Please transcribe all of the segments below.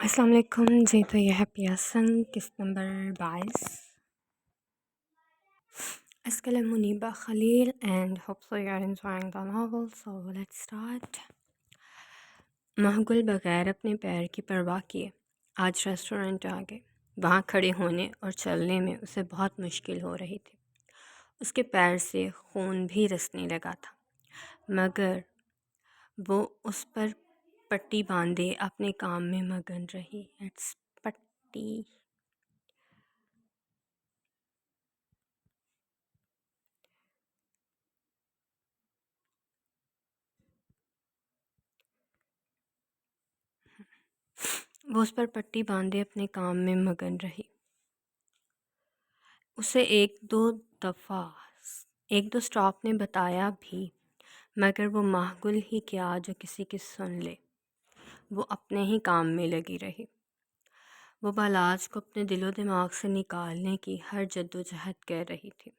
السلام علیکم جی، تو یہ ہے پیاسن قسط number 22. Askelam Muniba Khalil, and hopefully you are enjoying the novel. So let's start. محگل بغیر اپنے پیر کی پرواہ کیے آج ریسٹورنٹ آ گئے. وہاں کھڑے ہونے اور چلنے میں اسے بہت مشکل ہو رہی تھی. اس کے پیر سے خون بھی رسنے لگا تھا، مگر وہ اس پر پٹی باندھے اپنے کام میں مگن رہی. پٹی وہ اس پر پٹی باندھے اپنے کام میں مگن رہی. اسے ایک دو سٹاپ نے بتایا بھی، مگر وہ محگل ہی کیا جو کسی کی سن لے. وہ اپنے ہی کام میں لگی رہی. وہ بالاج کو اپنے دل و دماغ سے نکالنے کی ہر جد و جہد کر رہی تھی.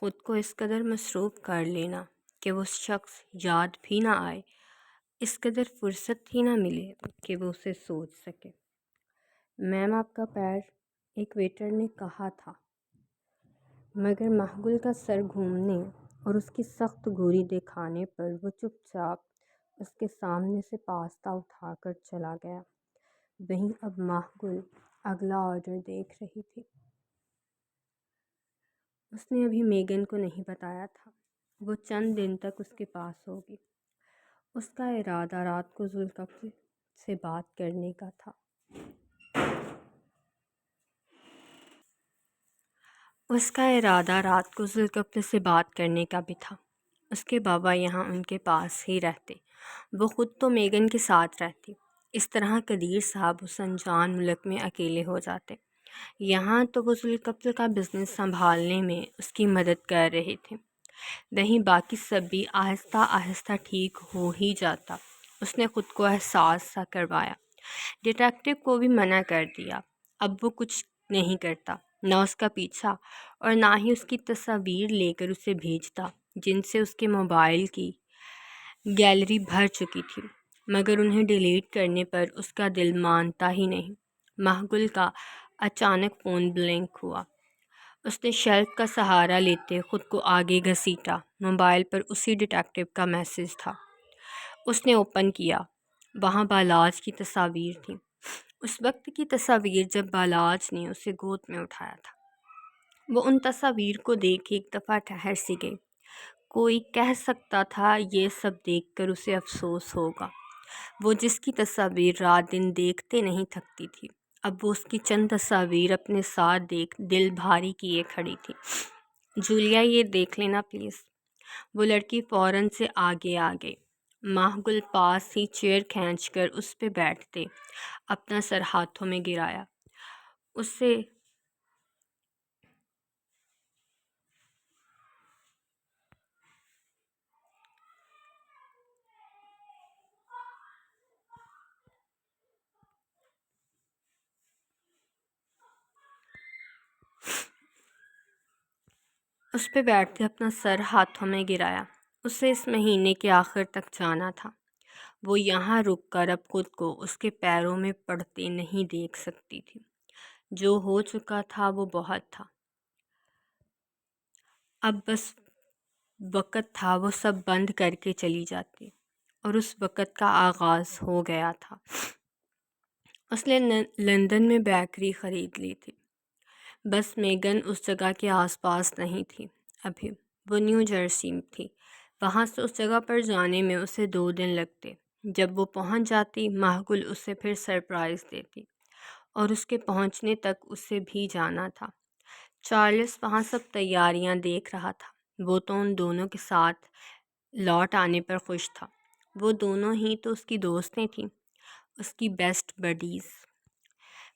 خود کو اس قدر مصروف کر لینا کہ وہ شخص یاد بھی نہ آئے، اس قدر فرصت ہی نہ ملے کہ وہ اسے سوچ سکے. میم آپ کا پیر، ایک ویٹر نے کہا تھا، مگر محگل کا سر گھومنے اور اس کی سخت گوری دکھانے پر وہ چپ چاپ اس کے سامنے سے پاستہ اٹھا کر چلا گیا. وہیں اب محگل اگلا آرڈر دیکھ رہی تھی. اس نے ابھی میگن کو نہیں بتایا تھا. وہ چند دن تک اس کے پاس ہوگی. اس کا ارادہ رات کو ذوالقفل سے بات کرنے کا تھا. سے بات کرنے کا بھی تھا. اس کے بابا یہاں ان کے پاس ہی رہتے، وہ خود تو میگن کے ساتھ رہتی. اس طرح قدیر صاحب اس انجان ملک میں اکیلے ہو جاتے. یہاں تو وہ ذوالقفل کا بزنس سنبھالنے میں اس کی مدد کر رہے تھے. وہیں باقی سب بھی آہستہ آہستہ ٹھیک ہو ہی جاتا. اس نے خود کو احساس سا کروایا. ڈیٹیکٹیو کو بھی منع کر دیا. اب وہ کچھ نہیں کرتا، نہ اس کا پیچھا اور نہ ہی اس کی تصاویر لے کر اسے بھیجتا جن سے اس کے موبائل کی گیلری بھر چکی تھی، مگر انہیں ڈیلیٹ کرنے پر اس کا دل مانتا ہی نہیں. محگل کا اچانک فون بلنک ہوا. اس نے شیلف کا سہارا لیتے خود کو آگے گھسیٹا. موبائل پر اسی ڈیٹیکٹیو کا میسج تھا. اس نے اوپن کیا. وہاں بالاج کی تصاویر تھیں. اس وقت کی تصاویر جب بالاج نے اسے گود میں اٹھایا تھا. وہ ان تصاویر کو دیکھ ایک دفعہ ٹھہر سی گئی. کوئی کہہ سکتا تھا یہ سب دیکھ کر اسے افسوس ہوگا. وہ جس کی تصاویر رات دن دیکھتے نہیں تھکتی تھی، اب وہ اس کی چند تصاویر اپنے ساتھ دیکھ دل بھاری کیے کھڑی تھی. جولیا، یہ دیکھ لینا پلیز. وہ لڑکی فوراً سے آگے آ گئی. محگل پاس ہی چیئر کھینچ کر اس پہ بیٹھتے اپنا سر ہاتھوں میں گرایا. اس پہ بیٹھتے اپنا سر ہاتھوں میں گرایا. اسے اس مہینے کے آخر تک جانا تھا. وہ یہاں رک کر اب خود کو اس کے پیروں میں پڑتے نہیں دیکھ سکتی تھی. جو ہو چکا تھا وہ بہت تھا. اب بس وقت تھا وہ سب بند کر کے چلی جاتی، اور اس وقت کا آغاز ہو گیا تھا. اس نے لندن میں بیکری خرید لی تھی. بس میگن اس جگہ کے آس پاس نہیں تھی ابھی. وہ نیو جرسی تھی. وہاں سے اس جگہ پر جانے میں اسے 2 دن لگتے. جب وہ پہنچ جاتی، محگل اسے پھر سرپرائز دیتی، اور اس کے پہنچنے تک اسے بھی جانا تھا. چارلس وہاں سب تیاریاں دیکھ رہا تھا. وہ تو ان دونوں کے ساتھ لوٹ آنے پر خوش تھا. وہ دونوں ہی تو اس کی دوستیں تھیں، اس کی بیسٹ بڈیز.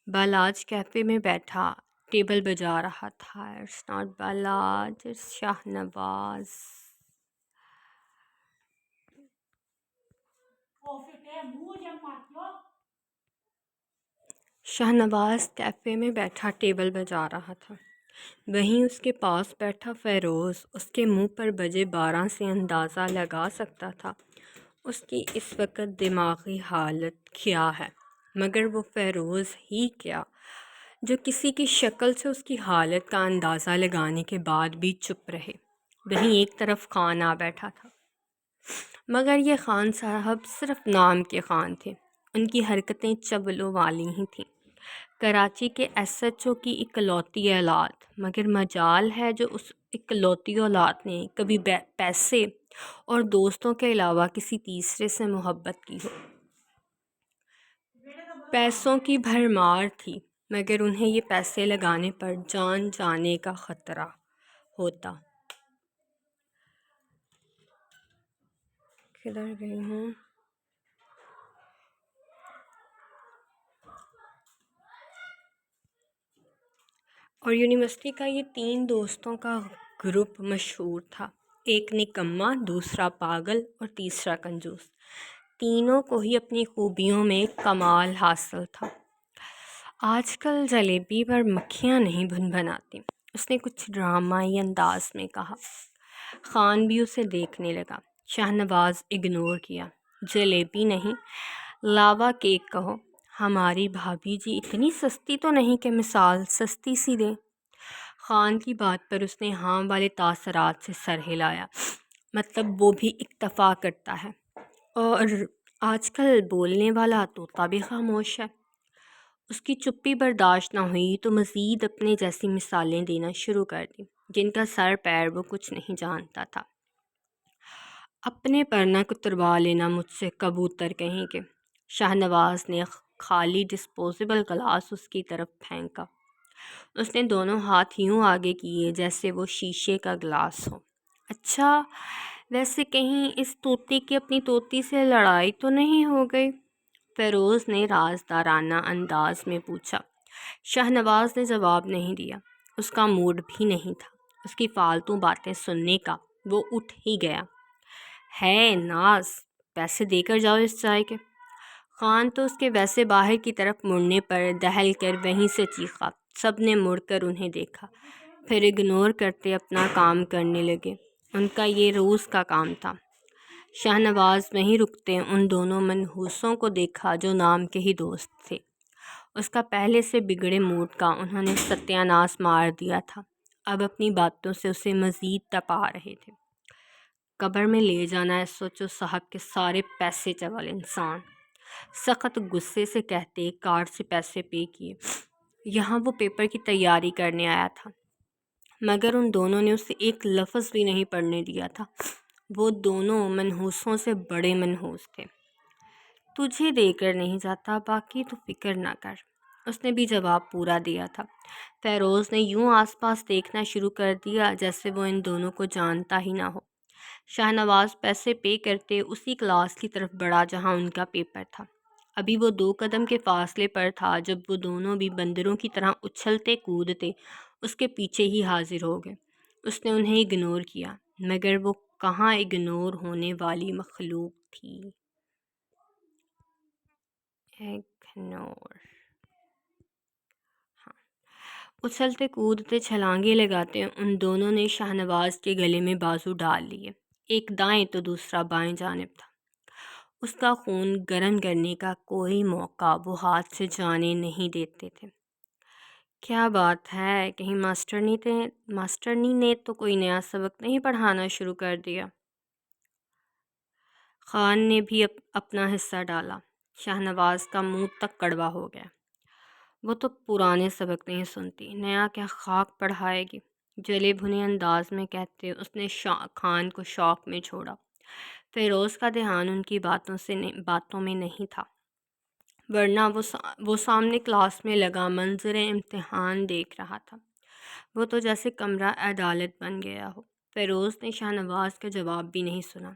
بالاج کیفے میں بیٹھا ٹیبل بجا رہا تھا. It's not Balaj, it's Shahnawaz. Shahnawaz cafe میں بیٹھا ٹیبل بجا رہا تھا. وہیں اس کے پاس بیٹھا فیروز اس کے منہ پر بجے 12 سے اندازہ لگا سکتا تھا اس کی اس وقت دماغی حالت کیا ہے. مگر وہ فیروز ہی کیا جو کسی کی شکل سے اس کی حالت کا اندازہ لگانے کے بعد بھی چپ رہے۔ وہیں ایک طرف خان آ بیٹھا تھا، مگر یہ خان صاحب صرف نام کے خان تھے، ان کی حرکتیں چبلوں والی ہی تھیں، کراچی کے ایس ایچ او کی اکلوتی اولاد، مگر مجال ہے جو اس اکلوتی اولاد نے کبھی پیسے اور دوستوں کے علاوہ کسی تیسرے سے محبت کی ہو۔ پیسوں کی بھرمار تھی، مگر انہیں یہ پیسے لگانے پر جان جانے کا خطرہ ہوتا۔ کدھر گئی ہوں؟ اور یونیورسٹی کا یہ 3 دوستوں کا گروپ مشہور تھا، ایک نکما، دوسرا پاگل اور تیسرا کنجوس۔ تینوں کو ہی اپنی خوبیوں میں کمال حاصل تھا۔ آج کل جلیبی پر مکھیاں نہیں بھنبھناتی، اس نے کچھ ڈرامائی انداز میں کہا۔ خان بھی اسے دیکھنے لگا۔ شاہ نواز اگنور کیا۔ جلیبی نہیں، لاوا کیک کہو۔ ہماری بھابھی جی اتنی سستی تو نہیں کہ مثال سستی سی دیں۔ خان کی بات پر اس نے ہاں والے تاثرات سے سر ہلایا، مطلب وہ بھی اکتفا کرتا ہے، اور آج کل بولنے والا طوطا بھی خاموش ہے۔ اس کی چپی برداشت نہ ہوئی تو مزید اپنے جیسی مثالیں دینا شروع کر دی، جن کا سر پیر وہ کچھ نہیں جانتا تھا۔ اپنے پر نہ کتروا لینا مجھ سے کبوتر کہیں کے۔ شاہ نواز نے خالی ڈسپوزیبل گلاس اس کی طرف پھینکا۔ اس نے دونوں ہاتھ یوں آگے کیے جیسے وہ شیشے کا گلاس ہو۔ اچھا، ویسے کہیں اس طوطی کی اپنی طوطی سے لڑائی تو نہیں ہو گئی؟ فیروز نے رازدارانہ انداز میں پوچھا۔ شاہ نواز نے جواب نہیں دیا، اس کا موڈ بھی نہیں تھا اس کی فالتو باتیں سننے کا۔ وہ اٹھ ہی گیا۔ ہے ناز، پیسے دے کر جاؤ اس چائے کے۔ خان تو اس کے ویسے باہر کی طرف مڑنے پر دہل کر وہیں سے چیخا۔ سب نے مڑ کر انہیں دیکھا، پھر اگنور کرتے اپنا کام کرنے لگے۔ ان کا یہ روز کا کام تھا۔ شاہ نواز وہیں رکتے ان دونوں منحوسوں کو دیکھا جو نام کے ہی دوست تھے۔ اس کا پہلے سے بگڑے موڈ کا انہوں نے ستیہ ناش مار دیا تھا، اب اپنی باتوں سے اسے مزید تپا رہے تھے۔ قبر میں لے جانا ہے سوچو صاحب کے سارے پیسے چول انسان، سخت غصے سے کہتے کارڈ سے پیسے پے کیے۔ یہاں وہ پیپر کی تیاری کرنے آیا تھا، مگر ان دونوں نے اسے ایک لفظ بھی نہیں پڑھنے دیا تھا۔ وہ دونوں منحوسوں سے بڑے منحوس تھے۔ تجھے دے کر نہیں جاتا، باقی تو فکر نہ کر، اس نے بھی جواب پورا دیا تھا۔ فیروز نے یوں آس پاس دیکھنا شروع کر دیا جیسے وہ ان دونوں کو جانتا ہی نہ ہو۔ شاہ نواز پیسے پے کرتے اسی کلاس کی طرف بڑھا جہاں ان کا پیپر تھا۔ ابھی وہ 2 قدم کے فاصلے پر تھا جب وہ دونوں بھی بندروں کی طرح اچھلتے کودتے اس کے پیچھے ہی حاضر ہو گئے۔ اس نے انہیں اگنور کیا، مگر وہ کہاں اگنور ہونے والی مخلوق تھی۔ اگنور، ہاں۔ اچھلتے کودتے چھلانگے لگاتے ان دونوں نے شاہ نواز کے گلے میں بازو ڈال لیے، ایک دائیں تو دوسرا بائیں جانب تھا۔ اس کا خون گرم کرنے کا کوئی موقع وہ ہاتھ سے جانے نہیں دیتے تھے۔ کیا بات ہے، کہیں ماسٹرنی نے تو کوئی نیا سبق نہیں پڑھانا شروع کر دیا؟ خان نے بھی اپنا حصہ ڈالا۔ شاہ نواز کا منہ تک کڑوا ہو گیا۔ وہ تو پرانے سبق نہیں سنتی، نیا کیا خاک پڑھائے گی، جلے بھنے انداز میں کہتے اس نے خان کو شوق میں چھوڑا۔ فیروز کا دھیان ان کی باتوں میں نہیں تھا، ورنہ وہ سامنے کلاس میں لگا منظر امتحان دیکھ رہا تھا۔ وہ تو جیسے کمرہ عدالت بن گیا ہو۔ فیروز نے شاہ نواز کا جواب بھی نہیں سنا،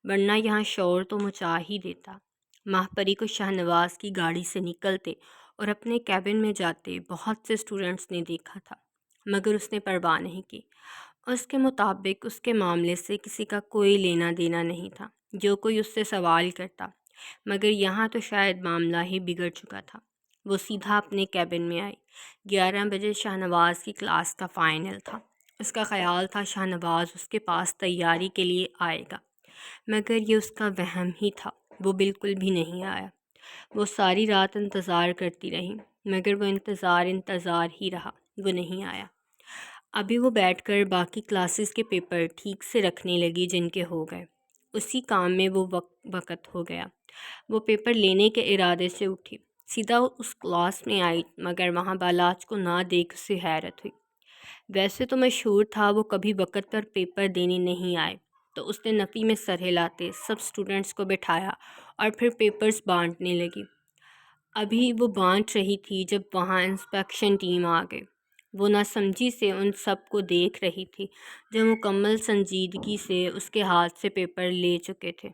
ورنہ یہاں شور تو مچا ہی دیتا۔ ماہپری کو شاہ نواز کی گاڑی سے نکلتے اور اپنے کیبن میں جاتے بہت سے اسٹوڈنٹس نے دیکھا تھا، مگر اس نے پرواہ نہیں کی۔ اس کے مطابق اس کے معاملے سے کسی کا کوئی لینا دینا نہیں تھا۔ جو کوئی اس سے سوال کرتا، مگر یہاں تو شاید معاملہ ہی بگڑ چکا تھا۔ وہ سیدھا اپنے کیبن میں آئی۔ 11 بجے شاہ نواز کی کلاس کا فائنل تھا۔ اس کا خیال تھا شاہ نواز اس کے پاس تیاری کے لیے آئے گا، مگر یہ اس کا وہم ہی تھا، وہ بالکل بھی نہیں آیا۔ وہ ساری رات انتظار کرتی رہی، مگر وہ انتظار ہی رہا، وہ نہیں آیا۔ ابھی وہ بیٹھ کر باقی کلاسز کے پیپر ٹھیک سے رکھنے لگی جن کے ہو گئے۔ اسی کام میں وہ وقت ہو گیا۔ وہ پیپر لینے کے ارادے سے اٹھی، سیدھا اس کلاس میں آئی، مگر وہاں بالاج کو نہ دیکھ اسے حیرت ہوئی۔ ویسے تو مشہور تھا وہ کبھی وقت پر پیپر دینے نہیں آئے، تو اس نے نفی میں سر ہلاتے سب اسٹوڈنٹس کو بٹھایا اور پھر پیپرز بانٹنے لگی۔ ابھی وہ بانٹ رہی تھی جب وہاں انسپیکشن ٹیم آ گئی۔ وہ ناسمجھی سے ان سب کو دیکھ رہی تھی جو مکمل سنجیدگی سے اس کے ہاتھ سے پیپر لے چکے تھے۔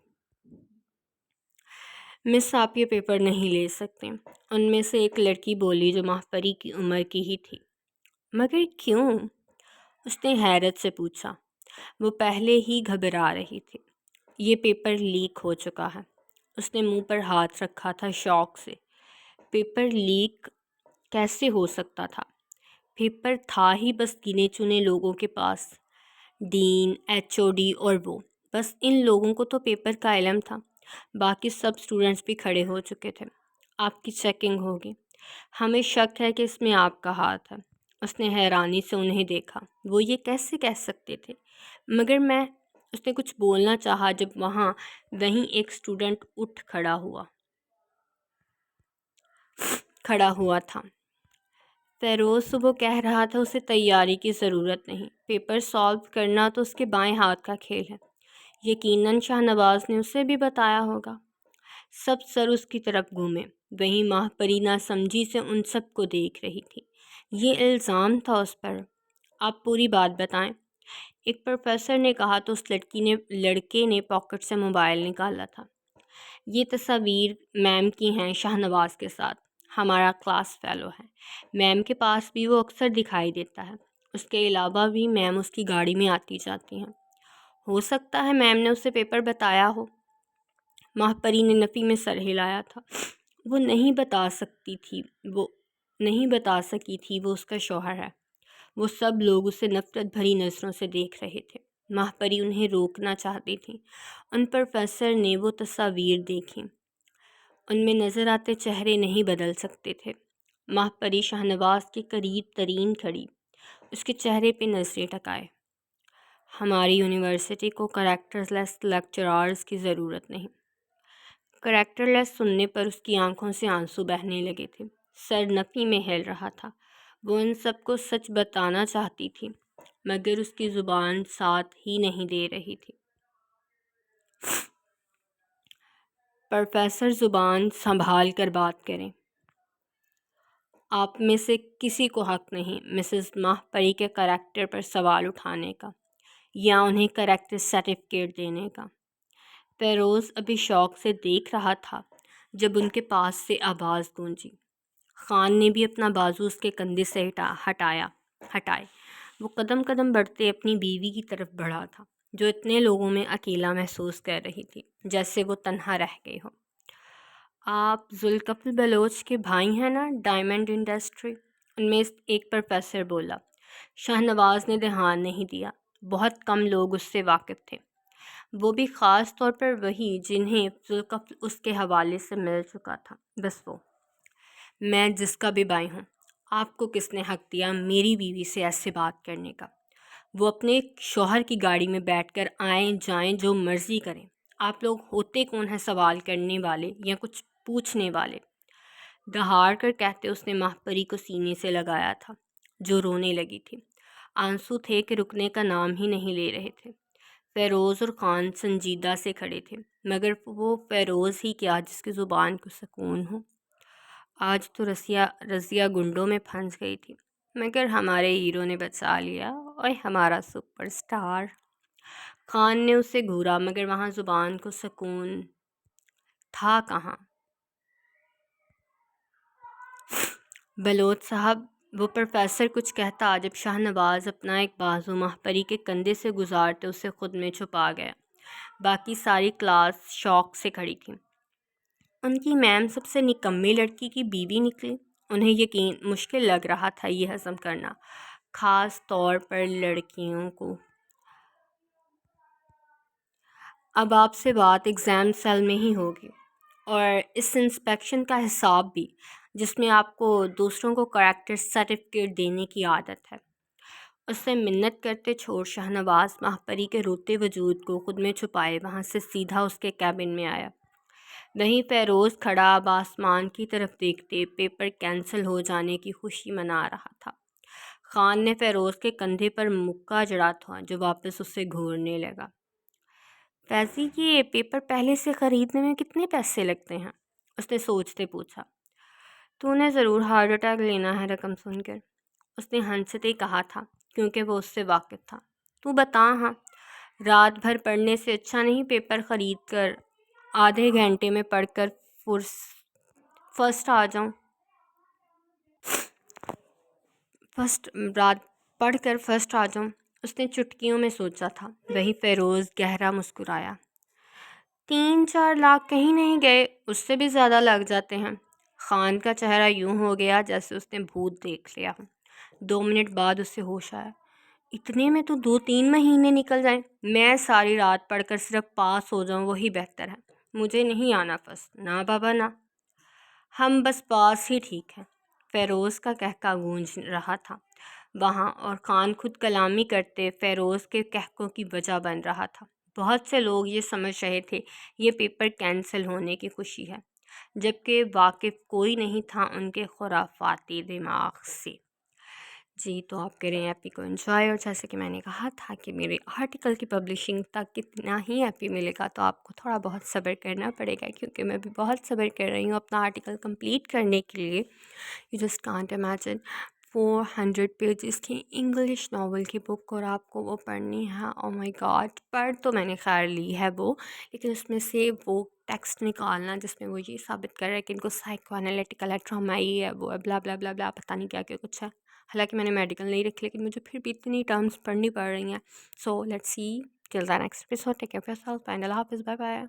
مس آپ یہ پیپر نہیں لے سکتے، ان میں سے ایک لڑکی بولی جو ماہپری کی عمر کی ہی تھی۔ مگر کیوں؟ اس نے حیرت سے پوچھا۔ وہ پہلے ہی گھبرا رہی تھی۔ یہ پیپر لیک ہو چکا ہے۔ اس نے منہ پر ہاتھ رکھا تھا شوق سے۔ پیپر لیک کیسے ہو سکتا تھا؟ پیپر تھا ہی بس گنے چنے لوگوں کے پاس، ڈین، ایچ او ڈی اور وہ، بس ان لوگوں کو تو پیپر کا علم تھا۔ باقی سب اسٹوڈنٹس بھی کھڑے ہو چکے تھے۔ آپ کی چیکنگ ہوگی، ہمیں شک ہے کہ اس میں آپ کا ہاتھ ہے۔ اس نے حیرانی سے انہیں دیکھا۔ وہ یہ کیسے کہہ سکتے تھے؟ مگر میں، اس نے کچھ بولنا چاہا جب وہیں ایک اسٹوڈنٹ اٹھ کھڑا ہوا تھا۔ فیروز، وہ کہہ رہا تھا اسے تیاری کی ضرورت نہیں، پیپر سالو کرنا تو اس کے بائیں ہاتھ کا کھیل ہے۔ یقیناً شاہ نواز نے اسے بھی بتایا ہوگا۔ سب سر اس کی طرف گھومے۔ وہیں ماہپری ناسمجھی سے ان سب کو دیکھ رہی تھی۔ یہ الزام تھا اس پر۔ آپ پوری بات بتائیں، ایک پروفیسر نے کہا تو اس لڑکے نے پاکٹ سے موبائل نکالا تھا۔ یہ تصاویر میم کی ہیں شاہ نواز کے ساتھ، ہمارا کلاس فیلو ہے، میم کے پاس بھی وہ اکثر دکھائی دیتا ہے۔ اس کے علاوہ بھی میم اس کی گاڑی میں آتی جاتی ہیں۔ ہو سکتا ہے میم نے اسے پیپر بتایا ہو۔ ماہپری نے نفی میں سر ہلایا تھا۔ وہ نہیں بتا سکی تھی وہ اس کا شوہر ہے۔ وہ سب لوگ اسے نفرت بھری نظروں سے دیکھ رہے تھے۔ ماہپری انہیں روکنا چاہتی تھی۔ ان پروفیسر نے وہ تصاویر دیکھیں، ان میں نظر آتے چہرے نہیں بدل سکتے تھے۔ ماہپری شاہ نواز کے قریب ترین کھڑی، اس کے چہرے پہ نظریں ٹکائے۔ ہماری یونیورسٹی کو کریکٹر لیس لیکچرارز کی ضرورت نہیں۔ کریکٹر لیس سننے پر اس کی آنکھوں سے آنسو بہنے لگے تھے، سر نفی میں ہل رہا تھا۔ وہ ان سب کو سچ بتانا چاہتی تھی، مگر اس کی زبان ساتھ ہی نہیں دے رہی تھی۔ پروفیسر، زبان سنبھال کر بات کریں۔ آپ میں سے کسی کو حق نہیں مسز ماہپری کے کریکٹر پر سوال اٹھانے کا یا انہیں کریکٹر سرٹیفکیٹ دینے کا۔ فیروز ابھی شوق سے دیکھ رہا تھا جب ان کے پاس سے آواز گونجی۔ خان نے بھی اپنا بازو اس کے کندھے سے ہٹائے۔ وہ قدم قدم بڑھتے اپنی بیوی کی طرف بڑھا تھا، جو اتنے لوگوں میں اکیلا محسوس کر رہی تھی جیسے وہ تنہا رہ گئی ہو۔ آپ ذوالکفل بلوچ کے بھائی ہیں نا، ڈائمنڈ انڈسٹری؟ ان میں ایک پروفیسر بولا۔ شاہ نواز نے دھیان نہیں دیا۔ بہت کم لوگ اس سے واقف تھے، وہ بھی خاص طور پر وہی جنہیں ذوالکفل اس کے حوالے سے مل چکا تھا، بس وہ۔ میں جس کا بھی بھائی ہوں، آپ کو کس نے حق دیا میری بیوی سے ایسے بات کرنے کا؟ وہ اپنے شوہر کی گاڑی میں بیٹھ کر آئیں جائیں جو مرضی کریں۔ آپ لوگ ہوتے کون ہیں سوال کرنے والے یا کچھ پوچھنے والے؟ دہاڑ کر کہتے اس نے ماہپری کو سینے سے لگایا تھا، جو رونے لگی تھی۔ آنسو تھے کہ رکنے کا نام ہی نہیں لے رہے تھے۔ فیروز اور خان سنجیدہ سے کھڑے تھے، مگر وہ فیروز ہی کیا جس کی زبان کو سکون ہو۔ آج تو رضیہ گنڈوں میں پھنس گئی تھی، مگر ہمارے ہیرو نے بچا لیا، اور ہمارا سپر سٹار۔ خان نے اسے گھورا، مگر وہاں زبان کو سکون تھا کہاں؟ بلوچ صاحب، وہ پروفیسر کچھ کہتا جب شاہ نواز اپنا ایک بازو ماہپری کے کندھے سے گزارتے اسے خود میں چھپا گیا۔ باقی ساری کلاس شوق سے کھڑی تھی۔ ان کی میم سب سے نکمی لڑکی کی بیوی نکلی۔ انہیں مشکل لگ رہا تھا یہ ہضم کرنا، خاص طور پر لڑکیوں کو۔ اب آپ سے بات ایگزام سیل میں ہی ہوگی۔ اور اس انسپیکشن کا حساب بھی، جس میں آپ کو دوسروں کو کریکٹر سرٹیفکیٹ دینے کی عادت ہے۔ اس سے منت کرتے چھوڑ شاہ نواز ماہپری کے روتے وجود کو خود میں چھپائے وہاں سے سیدھا اس کے کیبن میں آیا۔ وہیں فیروز کھڑا اب آسمان کی طرف دیکھتے پیپر کینسل ہو جانے کی خوشی منا رہا تھا۔ خان نے فیروز کے کندھے پر مکہ جڑا تھا جو واپس اسے گھورنے لگا۔ فیضی، یہ پیپر پہلے سے خریدنے میں کتنے پیسے لگتے ہیں؟ اس نے سوچتے پوچھا۔ تو نے ضرور ہارٹ اٹیک لینا ہے رقم سن کر، اس نے ہنستے ہی کہا تھا کیونکہ وہ اس سے واقف تھا۔ تو بتا ہاں، رات بھر پڑھنے سے اچھا نہیں پیپر خرید کر آدھے گھنٹے میں پڑھ کر فرسٹ آ جاؤں؟ رات پڑھ کر فرسٹ آ جاؤں، اس نے چٹکیوں میں سوچا تھا۔ وہی فیروز گہرا مسکرایا۔ 3-4 لاکھ کہیں نہیں گئے، اس سے بھی زیادہ لگ جاتے ہیں۔ خان کا چہرہ یوں ہو گیا جیسے اس نے بھوت دیکھ لیا ہو۔ 2 منٹ بعد اسے ہوش آیا۔ اتنے میں تو 2-3 مہینے نکل جائیں۔ میں ساری رات پڑھ کر صرف پاس ہو جاؤں وہی بہتر ہے، مجھے نہیں آنا فرسٹ، نہ بابا نہ۔ ہم بس پاس ہی ٹھیک ہے، فیروز کا کہکہ گونج رہا تھا وہاں، اور خان خود کلامی کرتے فیروز کے کہکوں کی وجہ بن رہا تھا۔ بہت سے لوگ یہ سمجھ رہے تھے یہ پیپر کینسل ہونے کی خوشی ہے، جبکہ واقف کوئی نہیں تھا ان کے خرافاتی دماغ سے۔ جی تو آپ کریں ایپی کو انجوائے، اور جیسے کہ میں نے کہا تھا کہ میرے آرٹیکل کی پبلشنگ تک کتنا ہی ایپی ملے گا تو آپ کو تھوڑا بہت صبر کرنا پڑے گا، کیونکہ میں بھی بہت صبر کر رہی ہوں اپنا آرٹیکل کمپلیٹ کرنے کے لیے۔ You just can't imagine 400 pages کی انگلش ناول کی بک، اور آپ کو وہ پڑھنی ہے۔ او مائی گاڈ، پڑھ تو میں نے خیر لی ہے وہ، لیکن اس میں سے وہ ٹیکسٹ نکالنا جس میں وہ یہ ثابت کر رہا ہے کہ ان کو سائیکو انالیٹیکل ہے، ٹرامائی ہے، وہ ہے، بلا بلا بلا بلا، پتہ نہیں کیا کیا کچھ ہے۔ حالانکہ میں نے میڈیکل نہیں رکھی لیکن مجھے پھر بھی اتنی ٹرمز پڑھنی پڑ رہی ہیں۔ So let's see till the next episode, take care of yourself and اللہ حافظ، بائے بائے۔